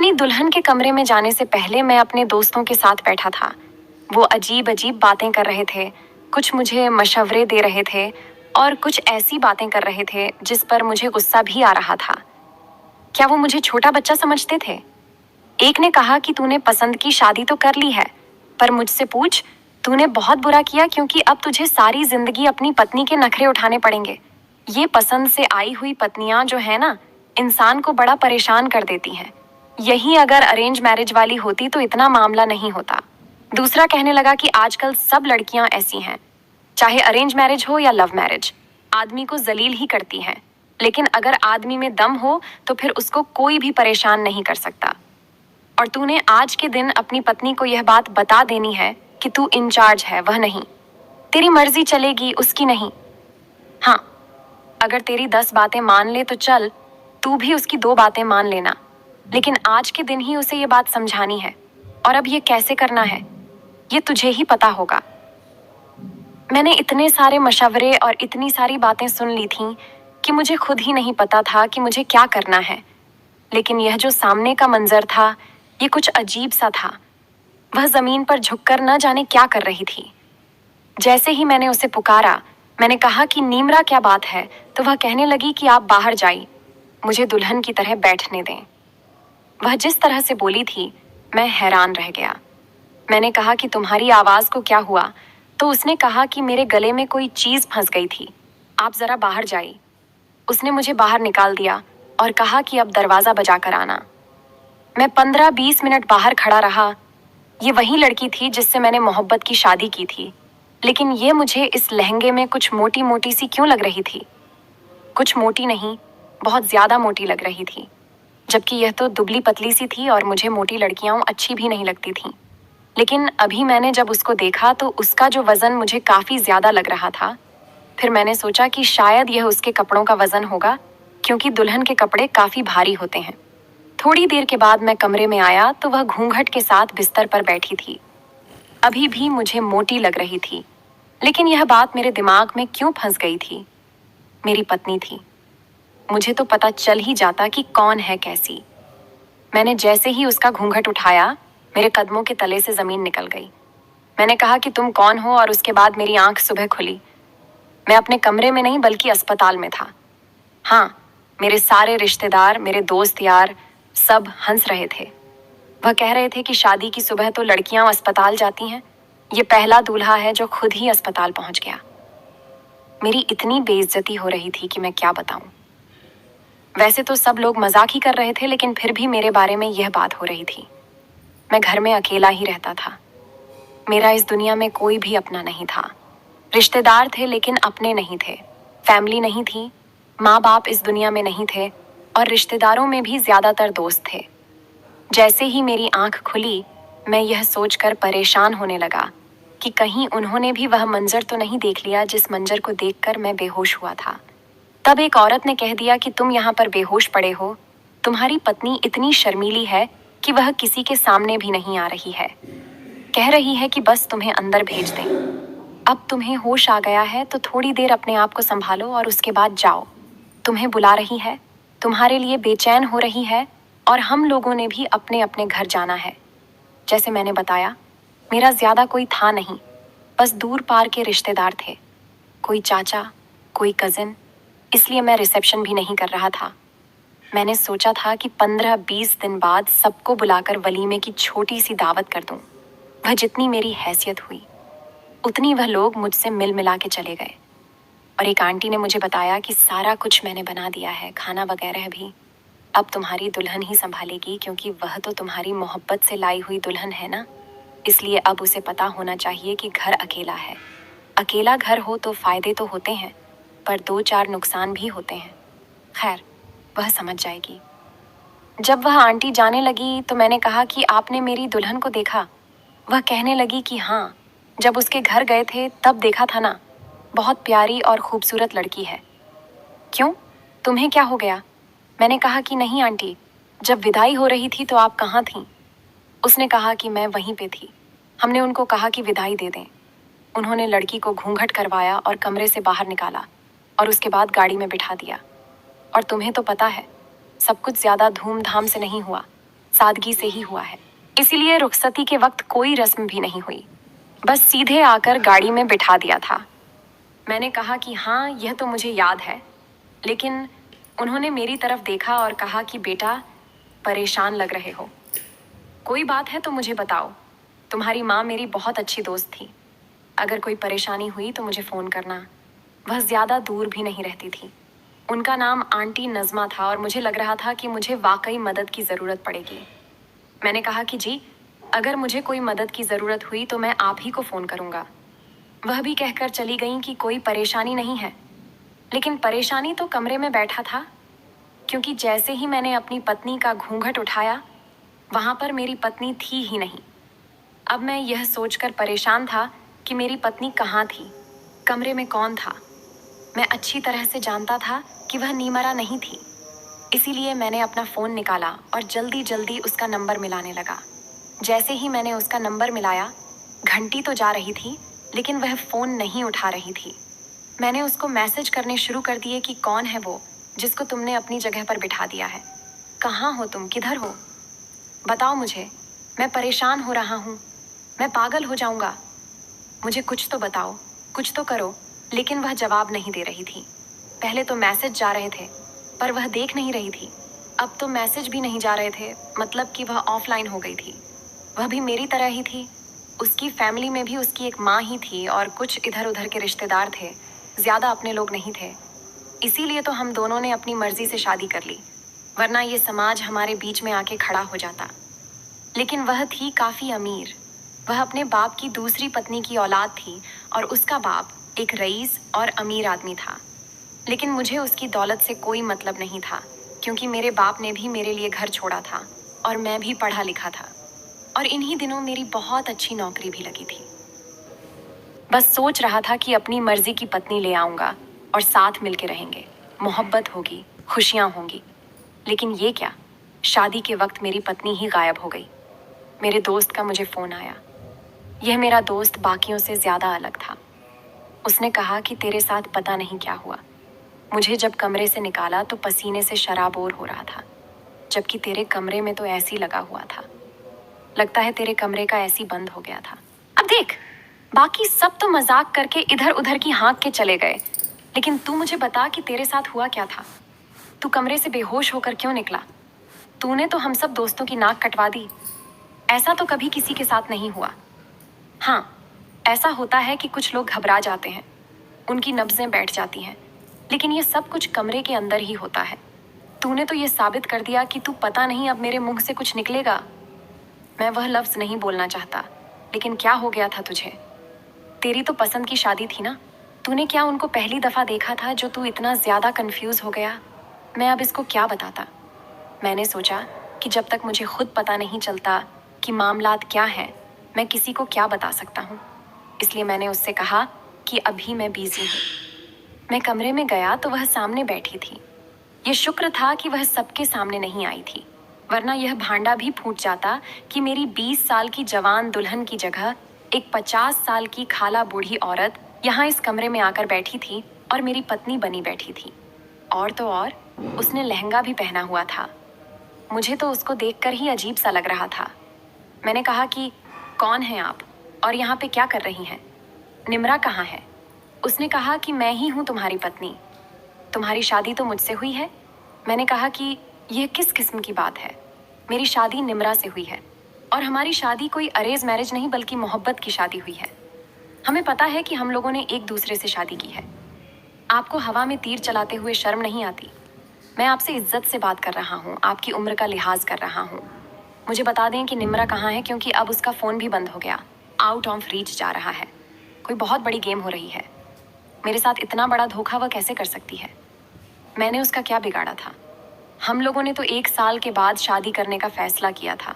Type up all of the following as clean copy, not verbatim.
अपनी दुल्हन के कमरे में जाने से पहले मैं अपने दोस्तों के साथ बैठा था। वो अजीब अजीब बातें कर रहे थे, कुछ मुझे मशवरे दे रहे थे और कुछ ऐसी बातें कर रहे थे जिस पर मुझे गुस्सा भी आ रहा था। क्या वो मुझे छोटा बच्चा समझते थे? एक ने कहा कि तूने पसंद की शादी तो कर ली है, पर मुझसे पूछ, तूने बहुत बुरा किया क्योंकि अब तुझे सारी जिंदगी अपनी पत्नी के नखरे उठाने पड़ेंगे। ये पसंद से आई हुई पत्नियां जो है ना, इंसान को बड़ा परेशान कर देती हैं। यही अगर अरेंज मैरिज वाली होती तो इतना मामला नहीं होता। दूसरा कहने लगा कि आजकल सब लड़कियां ऐसी हैं, चाहे अरेंज मैरिज हो या लव मैरिज, आदमी को जलील ही करती हैं। लेकिन अगर आदमी में दम हो तो फिर उसको कोई भी परेशान नहीं कर सकता। और तूने आज के दिन अपनी पत्नी को यह बात बता देनी है कि तू इंचार्ज है, वह नहीं। तेरी मर्जी चलेगी, उसकी नहीं। हाँ, अगर तेरी 10 बातें मान ले तो चल, तू भी उसकी 2 बातें मान लेना, लेकिन आज के दिन ही उसे ये बात समझानी है। और अब ये कैसे करना है, ये तुझे ही पता होगा। मैंने इतने सारे मशवरे और इतनी सारी बातें सुन ली थीं कि मुझे खुद ही नहीं पता था कि मुझे क्या करना है। लेकिन यह जो सामने का मंजर था, ये कुछ अजीब सा था। वह जमीन पर झुककर न जाने क्या कर रही थी। जैसे ही मैंने उसे पुकारा, मैंने कहा कि नीमरा क्या बात है, तो वह कहने लगी कि आप बाहर जाइए, मुझे दुल्हन की तरह बैठने दें। वह जिस तरह से बोली थी, मैं हैरान रह गया। मैंने कहा कि तुम्हारी आवाज को क्या हुआ? तो उसने कहा कि मेरे गले में कोई चीज फंस गई थी, आप जरा बाहर जाइए। उसने मुझे बाहर निकाल दिया और कहा कि अब दरवाजा बजा कर आना। मैं 15-20 मिनट बाहर खड़ा रहा। ये वही लड़की थी जिससे मैंने मोहब्बत की शादी की थी, लेकिन ये मुझे इस लहंगे में कुछ मोटी मोटी सी क्यों लग रही थी? कुछ मोटी नहीं, बहुत ज्यादा मोटी लग रही थी, जबकि यह तो दुबली पतली सी थी और मुझे मोटी लड़कियां अच्छी भी नहीं लगती थीं। लेकिन अभी मैंने जब उसको देखा तो उसका जो वजन मुझे काफी ज्यादा लग रहा था। फिर मैंने सोचा कि शायद यह उसके कपड़ों का वजन होगा, क्योंकि दुल्हन के कपड़े काफी भारी होते हैं। थोड़ी देर के बाद मैं कमरे में आया तो वह घूंघट के साथ बिस्तर पर बैठी थी। अभी भी मुझे मोटी लग रही थी, लेकिन यह बात मेरे दिमाग में क्यों फंस गई थी? मेरी पत्नी थी। मुझे तो पता चल ही जाता कि कौन है कैसी। मैंने जैसे ही उसका घूंघट उठाया, मेरे कदमों के तले से जमीन निकल गई। मैंने कहा कि तुम कौन हो, और उसके बाद मेरी आंख सुबह खुली। मैं अपने कमरे में नहीं बल्कि अस्पताल में था। हाँ, मेरे सारे रिश्तेदार, मेरे दोस्त यार, सब हंस रहे थे। वह कह रहे थे कि शादी की सुबह तो लड़कियां अस्पताल जाती हैं, ये पहला दूल्हा है जो खुद ही अस्पताल पहुंच गया। मेरी इतनी बेइज्जती हो रही थी कि मैं क्या बताऊं। वैसे तो सब लोग मजाक ही कर रहे थे, लेकिन फिर भी मेरे बारे में यह बात हो रही थी। मैं घर में अकेला ही रहता था। मेरा इस दुनिया में कोई भी अपना नहीं था। रिश्तेदार थे लेकिन अपने नहीं थे। फैमिली नहीं थी, माँ बाप इस दुनिया में नहीं थे, और रिश्तेदारों में भी ज्यादातर दोस्त थे। जैसे ही मेरी आंख खुली, मैं यह सोचकर परेशान होने लगा कि कहीं उन्होंने भी वह मंजर तो नहीं देख लिया जिस मंजर को देखकर मैं बेहोश हुआ था। तब एक औरत ने कह दिया कि तुम यहाँ पर बेहोश पड़े हो, तुम्हारी पत्नी इतनी शर्मीली है कि वह किसी के सामने भी नहीं आ रही है। कह रही है कि बस तुम्हें अंदर भेज दें। अब तुम्हें होश आ गया है तो थोड़ी देर अपने आप को संभालो और उसके बाद जाओ। तुम्हें बुला रही है, तुम्हारे लिए बेचैन हो रही है, और हम लोगों ने भी अपने अपने घर जाना है। जैसे मैंने बताया, मेरा ज्यादा कोई था नहीं, बस दूर पार के रिश्तेदार थे, कोई चाचा, कोई कजिन। इसलिए मैं रिसेप्शन भी नहीं कर रहा था। मैंने सोचा था कि 15-20 दिन बाद सबको बुलाकर वलीमे की छोटी सी दावत कर दूं। वह जितनी मेरी हैसियत हुई, उतनी वह लोग मुझसे मिल मिला के चले गए। और एक आंटी ने मुझे बताया कि सारा कुछ मैंने बना दिया है, खाना वगैरह भी। अब तुम्हारी दुल्हन ही संभालेगी, क्योंकि वह तो तुम्हारी मोहब्बत से लाई हुई दुल्हन है ना। इसलिए अब उसे पता होना चाहिए कि घर अकेला है। अकेला घर हो तो फायदे तो होते हैं, पर 2-4 नुकसान भी होते हैं। खैर, वह समझ जाएगी। जब वह आंटी जाने लगी तो मैंने कहा कि आपने मेरी दुल्हन को देखा? वह कहने लगी कि हाँ, जब उसके घर गए थे तब देखा था ना, बहुत प्यारी और खूबसूरत लड़की है। क्यों, तुम्हें क्या हो गया? मैंने कहा कि नहीं आंटी, जब विदाई हो रही थी तो आप कहाँ थीं? उसने कहा कि मैं वहीं पे थी। हमने उनको कहा कि विदाई दे दें। उन्होंने लड़की को घूंघट करवाया और कमरे से बाहर निकाला, और उसके बाद गाड़ी में बिठा दिया। और तुम्हें तो पता है, सब कुछ ज्यादा धूमधाम से नहीं हुआ। सादगी से ही हुआ है। इसीलिए रुखसती के वक्त कोई रस्म भी नहीं हुई, बस सीधे आकर गाड़ी में बिठा दिया था। मैंने कहा कि हाँ, यह तो मुझे याद है, लेकिन उन्होंने मेरी तरफ देखा और कहा कि बेटा, परेशान लग रहे हो। कोई बात है तो मुझे बताओ। तुम्हारी माँ मेरी बहुत अच्छी दोस्त थी। अगर कोई परेशानी हुई तो मुझे फ़ोन करना। वह ज़्यादा दूर भी नहीं रहती थी। उनका नाम आंटी नज़मा था और मुझे लग रहा था कि मुझे वाकई मदद की ज़रूरत पड़ेगी। मैंने कहा कि जी, अगर मुझे कोई मदद की ज़रूरत हुई तो मैं आप ही को फ़ोन करूँगा। वह भी कहकर चली गईं कि कोई परेशानी नहीं है। लेकिन परेशानी तो कमरे में बैठा था, क्योंकि जैसे ही मैंने अपनी पत्नी का घूंघट उठाया, वहाँ पर मेरी पत्नी थी ही नहीं। अब मैं यह सोचकर परेशान था कि मेरी पत्नी कहाँ थी, कमरे में कौन था। मैं अच्छी तरह से जानता था कि वह नीमरा नहीं थी। इसीलिए मैंने अपना फ़ोन निकाला और जल्दी जल्दी उसका नंबर मिलाने लगा। जैसे ही मैंने उसका नंबर मिलाया, घंटी तो जा रही थी, लेकिन वह फ़ोन नहीं उठा रही थी। मैंने उसको मैसेज करने शुरू कर दिए कि कौन है वो जिसको तुमने अपनी जगह पर बिठा दिया है। कहाँ हो तुम, किधर हो? बताओ मुझे, मैं परेशान हो रहा हूँ, मैं पागल हो जाऊँगा। मुझे कुछ तो बताओ, कुछ तो करो। लेकिन वह जवाब नहीं दे रही थी। पहले तो मैसेज जा रहे थे, पर वह देख नहीं रही थी। अब तो मैसेज भी नहीं जा रहे थे, मतलब कि वह ऑफलाइन हो गई थी। वह भी मेरी तरह ही थी। उसकी फैमिली में भी उसकी एक माँ ही थी और कुछ इधर उधर के रिश्तेदार थे, ज़्यादा अपने लोग नहीं थे। इसीलिए तो हम दोनों ने अपनी मर्जी से शादी कर ली, वरना ये समाज हमारे बीच में आके खड़ा हो जाता। लेकिन वह थी काफ़ी अमीर। वह अपने बाप की दूसरी पत्नी की औलाद थी और उसका बाप एक रईस और अमीर आदमी था। लेकिन मुझे उसकी दौलत से कोई मतलब नहीं था, क्योंकि मेरे बाप ने भी मेरे लिए घर छोड़ा था और मैं भी पढ़ा लिखा था। और इन्हीं दिनों मेरी बहुत अच्छी नौकरी भी लगी थी। बस सोच रहा था कि अपनी मर्जी की पत्नी ले आऊंगा और साथ मिलके रहेंगे, मोहब्बत होगी, खुशियां होंगी। लेकिन ये क्या, शादी के वक्त मेरी पत्नी ही गायब हो गई। मेरे दोस्त का मुझे फ़ोन आया। यह मेरा दोस्त बाकियों से ज़्यादा अलग था। उसने कहा कि तेरे साथ पता नहीं क्या हुआ। मुझे जब कमरे से निकाला तो पसीने से शराबोर हो रहा था, जबकि तेरे कमरे में तो ऐसी लगा हुआ था। लगता है तेरे कमरे का ऐसी बंद हो गया था। अब देख, बाकी सब तो मजाक करके इधर उधर की हाँक के चले गए, लेकिन तू मुझे बता कि तेरे साथ हुआ क्या था। तू कमरे से बेहोश होकर क्यों निकला? तूने तो हम सब दोस्तों की नाक कटवा दी। ऐसा तो कभी किसी के साथ नहीं हुआ। हाँ, ऐसा होता है कि कुछ लोग घबरा जाते हैं, उनकी नब्ज़ें बैठ जाती हैं, लेकिन ये सब कुछ कमरे के अंदर ही होता है। तूने तो ये साबित कर दिया कि तू पता नहीं अब मेरे मुंह से कुछ निकलेगा। मैं वह लफ्ज़ नहीं बोलना चाहता, लेकिन क्या हो गया था तुझे? तेरी तो पसंद की शादी थी ना? तूने क्या उनको पहली दफ़ा देखा था जो तू इतना ज़्यादा कंफ्यूज हो गया? मैं अब इसको क्या बताता? मैंने सोचा कि जब तक मुझे खुद पता नहीं चलता कि मामलात क्या हैं, मैं किसी को क्या बता सकता हूँ। इसलिए मैंने उससे कहा कि अभी मैं बिजी हूँ। मैं कमरे में गया तो वह सामने बैठी थी। ये शुक्र था कि वह सबके सामने नहीं आई थी, वरना यह भांडा भी फूट जाता कि मेरी 20 साल की जवान दुल्हन की जगह एक 50 साल की खाला बूढ़ी औरत यहाँ इस कमरे में आकर बैठी थी और मेरी पत्नी बनी बैठी थी। और तो और, उसने लहंगा भी पहना हुआ था। मुझे तो उसको देखकर ही अजीब सा लग रहा था। मैंने कहा कि कौन हैं आप और यहाँ पे क्या कर रही हैं? निम्रा कहाँ है? उसने कहा कि मैं ही हूँ तुम्हारी पत्नी। तुम्हारी शादी तो मुझसे हुई है। मैंने कहा कि यह किस किस्म की बात है? मेरी शादी निम्रा से हुई है और हमारी शादी कोई अरेंज मैरिज नहीं बल्कि मोहब्बत की शादी हुई है। हमें पता है कि हम लोगों ने एक दूसरे से शादी की है। आपको हवा में तीर चलाते हुए शर्म नहीं आती? मैं आपसे इज्जत से बात कर रहा हूँ, आपकी उम्र का लिहाज कर रहा हूँ। मुझे बता दें कि निम्रा कहाँ है, क्योंकि अब उसका फ़ोन भी बंद हो गया, आउट ऑफ रीच जा रहा है। कोई बहुत बड़ी गेम हो रही है। मेरे साथ इतना बड़ा धोखा वह कैसे कर सकती है? मैंने उसका क्या बिगाड़ा था? हम लोगों ने तो 1 साल के बाद शादी करने का फैसला किया था।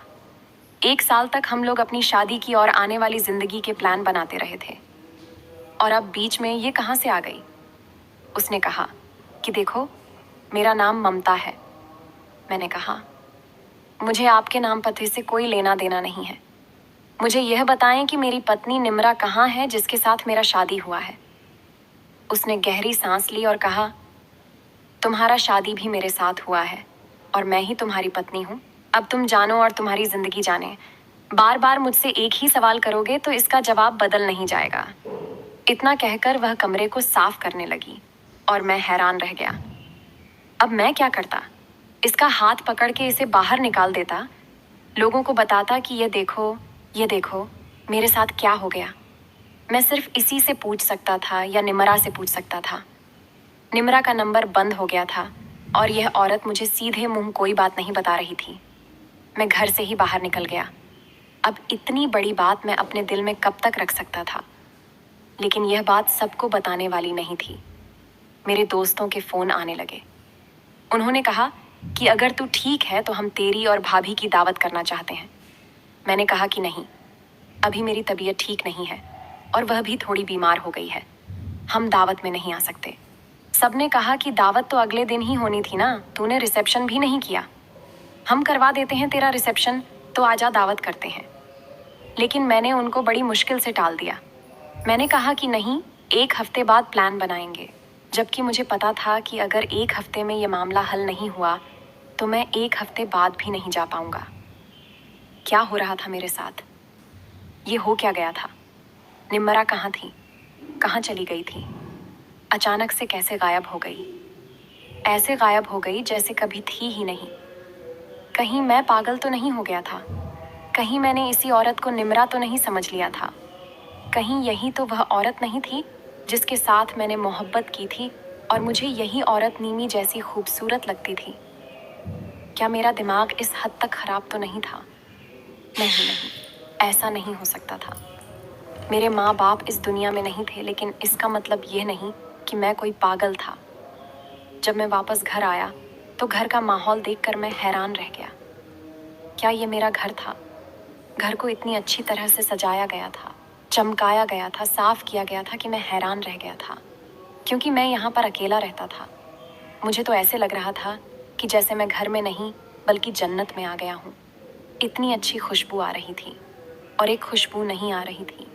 1 साल तक हम लोग अपनी शादी की और आने वाली जिंदगी के प्लान बनाते रहे थे, और अब बीच में ये कहाँ से आ गई? उसने कहा कि देखो, मेरा नाम ममता है। मैंने कहा, मुझे आपके नाम पते से कोई लेना देना नहीं है। मुझे यह बताएं कि मेरी पत्नी निम्रा कहाँ है जिसके साथ मेरा शादी हुआ है। उसने गहरी सांस ली और कहा, तुम्हारा शादी भी मेरे साथ हुआ है और मैं ही तुम्हारी पत्नी हूँ। अब तुम जानो और तुम्हारी जिंदगी जाने। बार बार मुझसे एक ही सवाल करोगे तो इसका जवाब बदल नहीं जाएगा। इतना कहकर वह कमरे को साफ करने लगी और मैं हैरान रह गया। अब मैं क्या करता? इसका हाथ पकड़ के इसे बाहर निकाल देता, लोगों को बताता कि ये देखो मेरे साथ क्या हो गया। मैं सिर्फ इसी से पूछ सकता था या निमरा से पूछ सकता था। निमरा का नंबर बंद हो गया था और यह औरत मुझे सीधे मुंह कोई बात नहीं बता रही थी। मैं घर से ही बाहर निकल गया। अब इतनी बड़ी बात मैं अपने दिल में कब तक रख सकता था? लेकिन यह बात सबको बताने वाली नहीं थी। मेरे दोस्तों के फ़ोन आने लगे। उन्होंने कहा कि अगर तू ठीक है तो हम तेरी और भाभी की दावत करना चाहते हैं। मैंने कहा कि नहीं, अभी मेरी तबीयत ठीक नहीं है और वह भी थोड़ी बीमार हो गई है। हम दावत में नहीं आ सकते। सबने कहा कि दावत तो अगले दिन ही होनी थी ना, तूने रिसेप्शन भी नहीं किया। हम करवा देते हैं तेरा रिसेप्शन, तो आजा दावत करते हैं। लेकिन मैंने उनको बड़ी मुश्किल से टाल दिया। मैंने कहा कि नहीं, 1 हफ्ते बाद प्लान बनाएंगे, जबकि मुझे पता था कि अगर 1 हफ्ते में ये मामला हल नहीं हुआ तो मैं 1 हफ्ते बाद भी नहीं जा पाऊंगा। क्या हो रहा था मेरे साथ? ये हो क्या गया था? निम्मरा कहाँ थी? कहाँ चली गई थी? अचानक से कैसे गायब हो गई? ऐसे गायब हो गई जैसे कभी थी ही नहीं। कहीं मैं पागल तो नहीं हो गया था? कहीं मैंने इसी औरत को निम्रा तो नहीं समझ लिया था? कहीं यही तो वह औरत नहीं थी जिसके साथ मैंने मोहब्बत की थी और मुझे यही औरत नीमी जैसी खूबसूरत लगती थी? क्या मेरा दिमाग इस हद तक खराब तो नहीं था? नहीं, ऐसा नहीं हो सकता था। मेरे माँ बाप इस दुनिया में नहीं थे, लेकिन इसका मतलब ये नहीं कि मैं कोई पागल था। जब मैं वापस घर आया तो घर का माहौल देखकर मैं हैरान रह गया। क्या ये मेरा घर था? घर को इतनी अच्छी तरह से सजाया गया था, चमकाया गया था, साफ किया गया था कि मैं हैरान रह गया था। क्योंकि मैं यहाँ पर अकेला रहता था, मुझे तो ऐसे लग रहा था कि जैसे मैं घर में नहीं बल्कि जन्नत में आ गया हूँ। इतनी अच्छी खुशबू आ रही थी और एक खुशबू नहीं आ रही थी।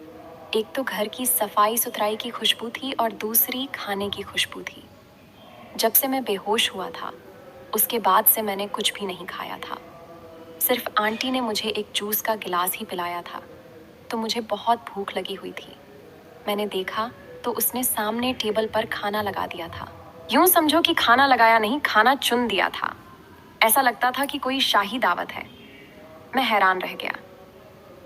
एक तो घर की सफाई सुथराई की खुशबू थी और दूसरी खाने की खुशबू थी। जब से मैं बेहोश हुआ था उसके बाद से मैंने कुछ भी नहीं खाया था। सिर्फ आंटी ने मुझे एक जूस का गिलास ही पिलाया था, तो मुझे बहुत भूख लगी हुई थी। मैंने देखा तो उसने सामने टेबल पर खाना लगा दिया था। यूं समझो कि खाना लगाया नहीं, खाना चुन दिया था। ऐसा लगता था कि कोई शाही दावत है। मैं हैरान रह गया।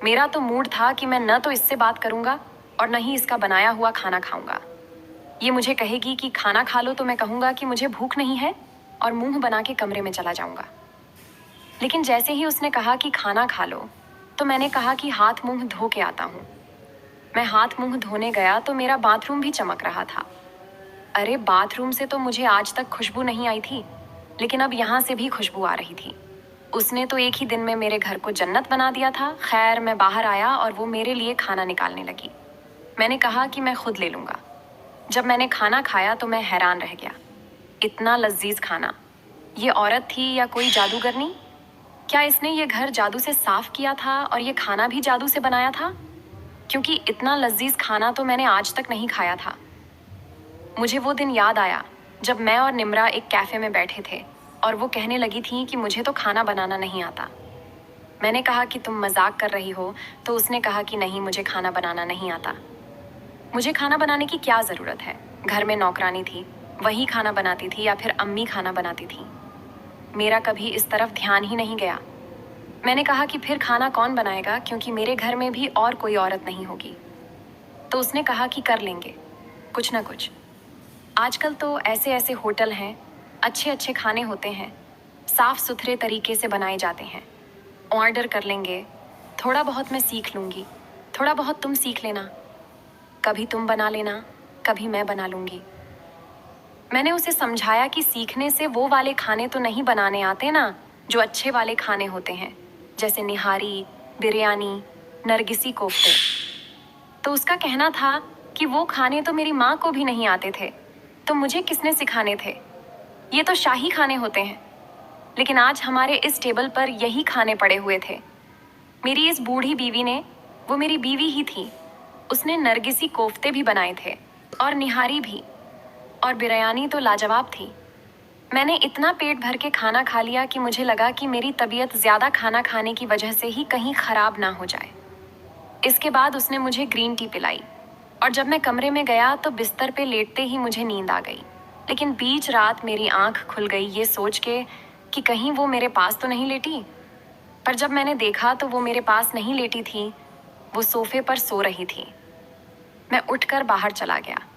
मेरा तो मूड था कि मैं न तो इससे बात करूंगा और न ही इसका बनाया हुआ खाना खाऊंगा। ये मुझे कहेगी कि खाना खा लो तो मैं कहूंगा कि मुझे भूख नहीं है और मुंह बना के कमरे में चला जाऊंगा। लेकिन जैसे ही उसने कहा कि खाना खा लो तो मैंने कहा कि हाथ मुंह धो के आता हूँ। मैं हाथ मुंह धोने गया तो मेरा बाथरूम भी चमक रहा था। अरे, बाथरूम से तो मुझे आज तक खुशबू नहीं आई थी, लेकिन अब यहाँ से भी खुशबू आ रही थी। उसने तो एक ही दिन में मेरे घर को जन्नत बना दिया था। खैर, मैं बाहर आया और वो मेरे लिए खाना निकालने लगी। मैंने कहा कि मैं खुद ले लूँगा। जब मैंने खाना खाया तो मैं हैरान रह गया। इतना लजीज खाना। ये औरत थी या कोई जादूगरनी? क्या इसने ये घर जादू से साफ किया था और ये खाना भी जादू से बनाया था? क्योंकि इतना लजीज खाना तो मैंने आज तक नहीं खाया था। मुझे वो दिन याद आया जब मैं और निम्रा एक कैफ़े में बैठे थे और वो कहने लगी थी कि मुझे तो खाना बनाना नहीं आता। मैंने कहा कि तुम मजाक कर रही हो, तो उसने कहा कि नहीं, मुझे खाना बनाना नहीं आता। मुझे खाना बनाने की क्या ज़रूरत है? घर में नौकरानी थी, वही खाना बनाती थी या फिर अम्मी खाना बनाती थी। मेरा कभी इस तरफ ध्यान ही नहीं गया। मैंने कहा कि फिर खाना कौन बनाएगा, क्योंकि मेरे घर में भी और कोई औरत नहीं होगी। तो उसने कहा कि कर लेंगे कुछ ना कुछ। आजकल तो ऐसे ऐसे होटल हैं, अच्छे अच्छे खाने होते हैं, साफ सुथरे तरीके से बनाए जाते हैं। ऑर्डर कर लेंगे, थोड़ा बहुत मैं सीख लूँगी, थोड़ा बहुत तुम सीख लेना, कभी तुम बना लेना, कभी मैं बना लूँगी। मैंने उसे समझाया कि सीखने से वो वाले खाने तो नहीं बनाने आते ना, जो अच्छे वाले खाने होते हैं, जैसे निहारी, बिरयानी, नरगिसी कोफ्ते। तो उसका कहना था कि वो खाने तो मेरी माँ को भी नहीं आते थे, तो मुझे किसने सिखाने थे? ये तो शाही खाने होते हैं। लेकिन आज हमारे इस टेबल पर यही खाने पड़े हुए थे। मेरी इस बूढ़ी बीवी ने, वो मेरी बीवी ही थी, उसने नरगिसी कोफ्ते भी बनाए थे और निहारी भी, और बिरयानी तो लाजवाब थी। मैंने इतना पेट भर के खाना खा लिया कि मुझे लगा कि मेरी तबीयत ज़्यादा खाना खाने की वजह से ही कहीं ख़राब ना हो जाए। इसके बाद उसने मुझे ग्रीन टी पिलाई और जब मैं कमरे में गया तो बिस्तर पे लेटते ही मुझे नींद आ गई। लेकिन बीच रात मेरी आंख खुल गई ये सोच के कि कहीं वो मेरे पास तो नहीं लेटी। पर जब मैंने देखा तो वो मेरे पास नहीं लेटी थी, वो सोफे पर सो रही थी। मैं उठकर बाहर चला गया।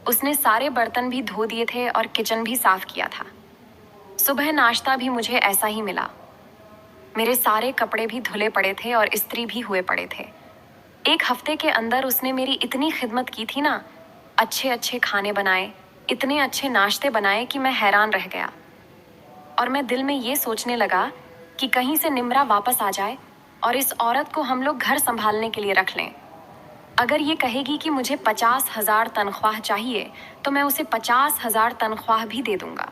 उसने सारे बर्तन भी धो दिए थे और किचन भी साफ किया था। सुबह नाश्ता भी मुझे ऐसा ही मिला। मेरे सारे कपड़े भी धुले पड़े थे और इस्त्री भी हुए पड़े थे। एक हफ्ते के अंदर उसने मेरी इतनी खिदमत की थी ना, अच्छे अच्छे खाने बनाए, इतने अच्छे नाश्ते बनाए कि मैं हैरान रह गया। और मैं दिल में ये सोचने लगा कि कहीं से निम्रा वापस आ जाए और इस औरत को हम लोग घर संभालने के लिए रख लें। अगर ये कहेगी कि मुझे 50,000 तनख्वाह चाहिए तो मैं उसे 50,000 तनख्वाह भी दे दूंगा।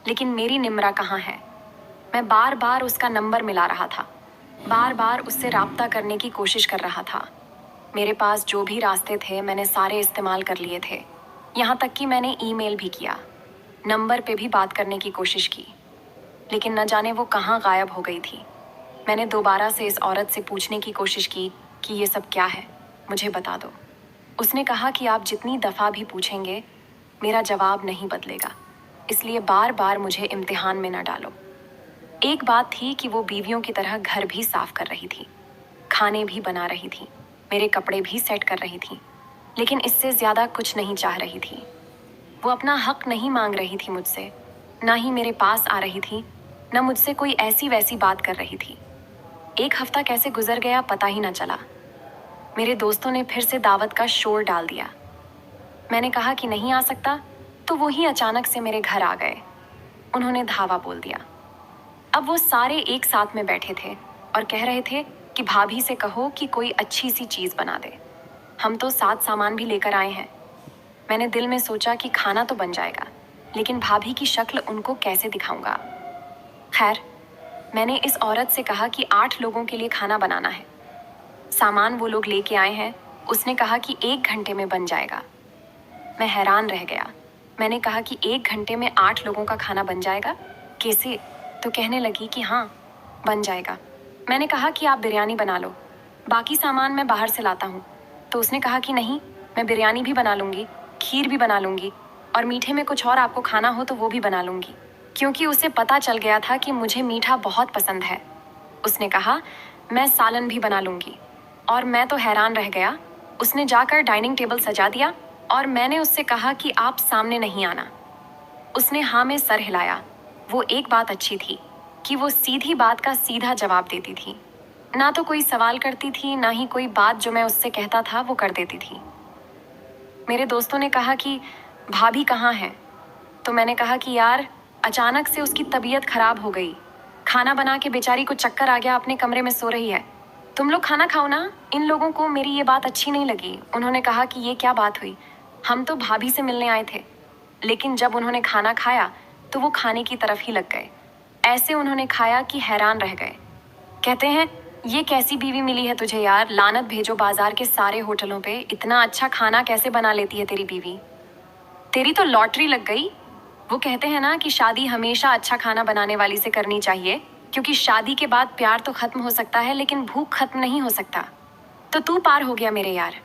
लेकिन मेरी निम्रा कहाँ है? मैं बार बार उसका नंबर मिला रहा था, बार बार उससे राब्ता करने की कोशिश कर रहा था। मेरे पास जो भी रास्ते थे मैंने सारे इस्तेमाल कर लिए थे। यहाँ तक कि मैंने ईमेल भी किया, नंबर पे भी बात करने की कोशिश की, लेकिन न जाने वो कहाँ गायब हो गई थी। मैंने दोबारा से इस औरत से पूछने की कोशिश की कि ये सब क्या है, मुझे बता दो। उसने कहा कि आप जितनी दफ़ा भी पूछेंगे मेरा जवाब नहीं बदलेगा, इसलिए बार बार मुझे इम्तिहान में न डालो। एक बात थी कि वो बीवियों की तरह घर भी साफ कर रही थी, खाने भी बना रही थी, मेरे कपड़े भी सेट कर रही थी, लेकिन इससे ज़्यादा कुछ नहीं चाह रही थी। वो अपना हक नहीं मांग रही थी मुझसे, ना ही मेरे पास आ रही थी, न मुझसे कोई ऐसी वैसी बात कर रही थी। एक हफ्ता कैसे गुजर गया पता ही न चला। मेरे दोस्तों ने फिर से दावत का शोर डाल दिया। मैंने कहा कि नहीं आ सकता, तो वो ही अचानक से मेरे घर आ गए। उन्होंने धावा बोल दिया। अब वो सारे एक साथ में बैठे थे और कह रहे थे कि भाभी से कहो कि कोई अच्छी सी चीज़ बना दे, हम तो साथ सामान भी लेकर आए हैं। मैंने दिल में सोचा कि खाना तो बन जाएगा, लेकिन भाभी की शक्ल उनको कैसे दिखाऊंगा। खैर, मैंने इस औरत से कहा कि 8 लोगों के लिए खाना बनाना है। सामान वो लोग लेके आए हैं, उसने कहा कि 1 घंटे में बन जाएगा। मैं हैरान रह गया। मैंने कहा कि 1 घंटे में 8 लोगों का खाना बन जाएगा, कैसे? तो कहने लगी कि हाँ, बन जाएगा। मैंने कहा कि आप बिरयानी बना लो, बाकी सामान मैं बाहर से लाता हूँ। तो उसने कहा कि नहीं, मैं बिरयानी भी बना लूँगी, खीर भी बना लूँगी, और मीठे में कुछ और आपको खाना हो तो वो भी बना लूँगी, क्योंकि उसे पता चल गया था कि मुझे मीठा बहुत पसंद है। उसने कहा मैं सालन भी बना लूँगी, और मैं तो हैरान रह गया। उसने जाकर डाइनिंग टेबल सजा दिया और मैंने उससे कहा कि आप सामने नहीं आना। उसने हाँ में सर हिलाया। वो एक बात अच्छी थी कि वो सीधी बात का सीधा जवाब देती थी, ना तो कोई सवाल करती थी, ना ही कोई बात जो मैं उससे कहता था वो कर देती थी। मेरे दोस्तों ने कहा कि भाभी कहाँ है? तो मैंने कहा कि यार, अचानक से उसकी तबीयत खराब हो गई, खाना बना के बेचारी को चक्कर आ गया, अपने कमरे में सो रही है। तुम लोग खाना खाओ ना। इन लोगों को मेरी ये बात अच्छी नहीं लगी। उन्होंने कहा कि ये क्या बात हुई, हम तो भाभी से मिलने आए थे। लेकिन जब उन्होंने खाना खाया तो वो खाने की तरफ ही लग गए। ऐसे उन्होंने खाया कि हैरान रह गए। कहते हैं ये कैसी बीवी मिली है तुझे यार, लानत भेजो बाजार के सारे होटलों पे, इतना अच्छा खाना कैसे बना लेती है तेरी बीवी, तेरी तो लॉटरी लग गई। वो कहते हैं ना कि शादी हमेशा अच्छा खाना बनाने वाली से करनी चाहिए, क्योंकि शादी के बाद प्यार तो खत्म हो सकता है लेकिन भूख खत्म नहीं हो सकता। तो तू पार हो गया मेरे यार।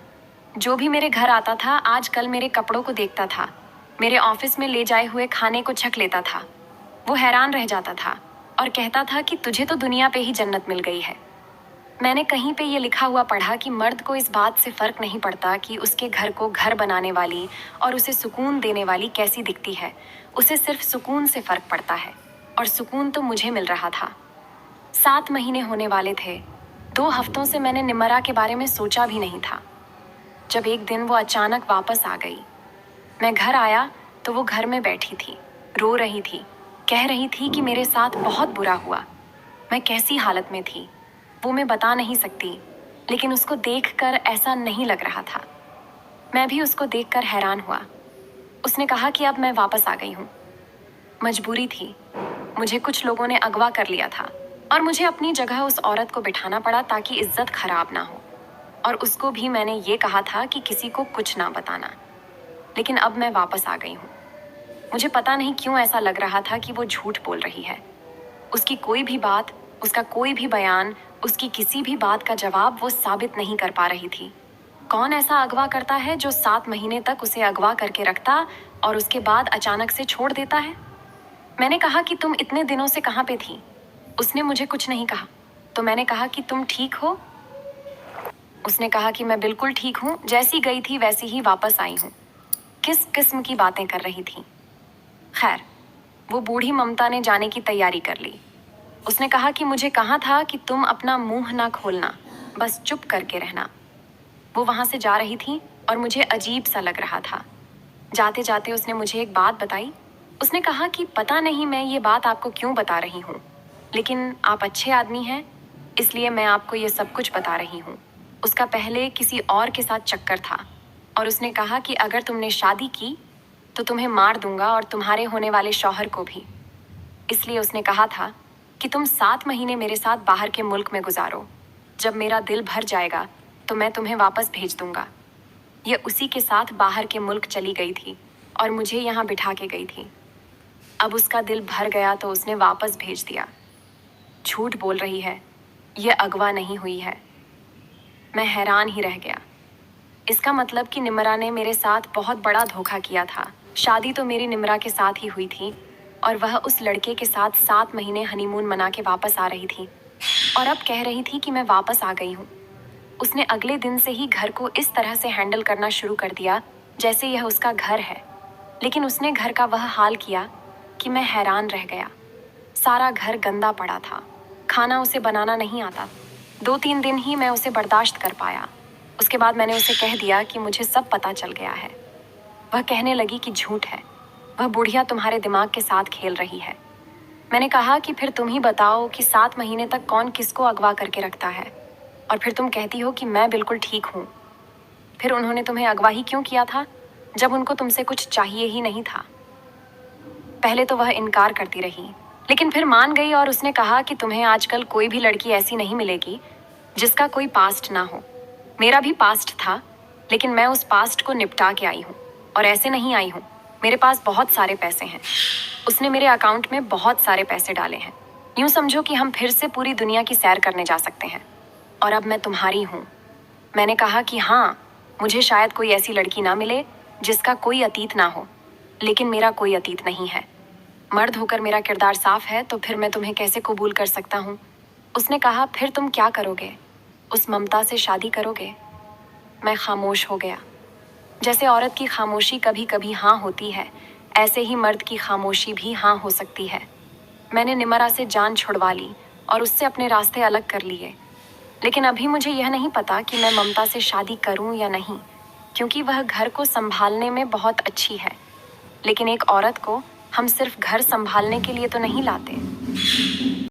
जो भी मेरे घर आता था आजकल मेरे कपड़ों को देखता था, मेरे ऑफिस में ले जाए हुए खाने को छक लेता था। वो हैरान रह जाता था और कहता था कि तुझे तो दुनिया पे ही जन्नत मिल गई है। मैंने कहीं पे ये लिखा हुआ पढ़ा कि मर्द को इस बात से फ़र्क नहीं पड़ता कि उसके घर को घर बनाने वाली और उसे सुकून देने वाली कैसी दिखती है, उसे सिर्फ सुकून से फ़र्क पड़ता है। और सुकून तो मुझे मिल रहा था। 7 महीने होने वाले थे। 2 हफ्तों से मैंने निमरा के बारे में सोचा भी नहीं था। जब एक दिन वो अचानक वापस आ गई, मैं घर आया तो वो घर में बैठी थी, रो रही थी, कह रही थी कि मेरे साथ बहुत बुरा हुआ। मैं कैसी हालत में थी वो मैं बता नहीं सकती, लेकिन उसको देखकर ऐसा नहीं लग रहा था। मैं भी उसको देखकर हैरान हुआ। उसने कहा कि अब मैं वापस आ गई हूँ। मजबूरी थी, मुझे कुछ लोगों ने अगवा कर लिया था और मुझे अपनी जगह उस औरत को बिठाना पड़ा ताकि इज्जत खराब ना हो। और उसको भी मैंने ये कहा था कि किसी को कुछ ना बताना। लेकिन अब मैं वापस आ गई हूँ। मुझे पता नहीं क्यों ऐसा लग रहा था कि वो झूठ बोल रही है। उसकी कोई भी बात, उसका कोई भी बयान, उसकी किसी भी बात का जवाब वो साबित नहीं कर पा रही थी। कौन ऐसा अगवा करता है जो 7 महीने तक उसे अगवा करके रखता और उसके बाद अचानक से छोड़ देता है? मैंने कहा कि तुम इतने दिनों से कहाँ पे थी? उसने मुझे कुछ नहीं कहा। तो मैंने कहा कि तुम ठीक हो? उसने कहा कि मैं बिल्कुल ठीक हूँ, जैसी गई थी वैसी ही वापस आई हूँ। किस किस्म की बातें कर रही थी? खैर, वो बूढ़ी ममता ने जाने की तैयारी कर ली। उसने कहा कि मुझे कहा था कि तुम अपना मुंह ना खोलना, बस चुप करके रहना। वो वहां से जा रही थी और मुझे अजीब सा लग रहा था। जाते जाते उसने मुझे एक बात बताई। उसने कहा कि पता नहीं मैं ये बात आपको क्यों बता रही हूँ, लेकिन आप अच्छे आदमी हैं, इसलिए मैं आपको ये सब कुछ बता रही हूँ। उसका पहले किसी और के साथ चक्कर था और उसने कहा कि अगर तुमने शादी की तो तुम्हें मार दूंगा और तुम्हारे होने वाले शौहर को भी। इसलिए उसने कहा था कि तुम 7 महीने मेरे साथ बाहर के मुल्क में गुजारो। जब मेरा दिल भर जाएगा तो मैं तुम्हें वापस भेज दूंगा। ये उसी के साथ बाहर के मुल्क चली गई थी और मुझे यहाँ बिठा के गई थी। अब उसका दिल भर गया तो उसने वापस भेज दिया। झूठ बोल रही है, ये अगवा नहीं हुई है। मैं हैरान ही रह गया। इसका मतलब कि निम्रा ने मेरे साथ बहुत बड़ा धोखा किया था। शादी तो मेरी निम्रा के साथ ही हुई थी और वह उस लड़के के साथ 7 महीने हनीमून मना के वापस आ रही थी और अब कह रही थी कि मैं वापस आ गई हूँ। उसने अगले दिन से ही घर को इस तरह से हैंडल करना शुरू कर दिया जैसे यह उसका घर है। लेकिन उसने घर का वह हाल किया कि मैं हैरान रह गया। सारा घर गंदा पड़ा था, खाना उसे बनाना नहीं आता। 2-3 दिन ही मैं उसे बर्दाश्त कर पाया। उसके बाद मैंने उसे कह दिया कि मुझे सब पता चल गया है। वह कहने लगी कि झूठ है, वह बुढ़िया तुम्हारे दिमाग के साथ खेल रही है। मैंने कहा कि फिर तुम ही बताओ कि 7 महीने तक कौन किसको अगवा करके रखता है, और फिर तुम कहती हो कि मैं बिल्कुल ठीक हूँ। फिर उन्होंने तुम्हें अगवा ही क्यों किया था जब उनको तुमसे कुछ चाहिए ही नहीं था? पहले तो वह इनकार करती रही, लेकिन फिर मान गई और उसने कहा कि तुम्हें आजकल कोई भी लड़की ऐसी नहीं मिलेगी जिसका कोई पास्ट ना हो। मेरा भी पास्ट था, लेकिन मैं उस पास्ट को निपटा के आई हूँ और ऐसे नहीं आई हूँ। मेरे पास बहुत सारे पैसे हैं। उसने मेरे अकाउंट में बहुत सारे पैसे डाले हैं। यूं समझो कि हम फिर से पूरी दुनिया की सैर करने जा सकते हैं और अब मैं तुम्हारी हूँ। मैंने कहा कि हाँ, मुझे शायद कोई ऐसी लड़की ना मिले जिसका कोई अतीत ना हो, लेकिन मेरा कोई अतीत नहीं है। मर्द होकर मेरा किरदार साफ है तो फिर मैं तुम्हें कैसे कबूल कर सकता हूँ? उसने कहा, फिर तुम क्या करोगे? उस ममता से शादी करोगे? मैं खामोश हो गया। जैसे औरत की खामोशी कभी कभी हाँ होती है, ऐसे ही मर्द की खामोशी भी हाँ हो सकती है। मैंने निमरा से जान छुड़वा ली और उससे अपने रास्ते अलग कर लिए। लेकिन अभी मुझे यह नहीं पता कि मैं ममता से शादी करूं या नहीं, क्योंकि वह घर को संभालने में बहुत अच्छी है। लेकिन एक औरत को हम सिर्फ घर संभालने के लिए तो नहीं लाते।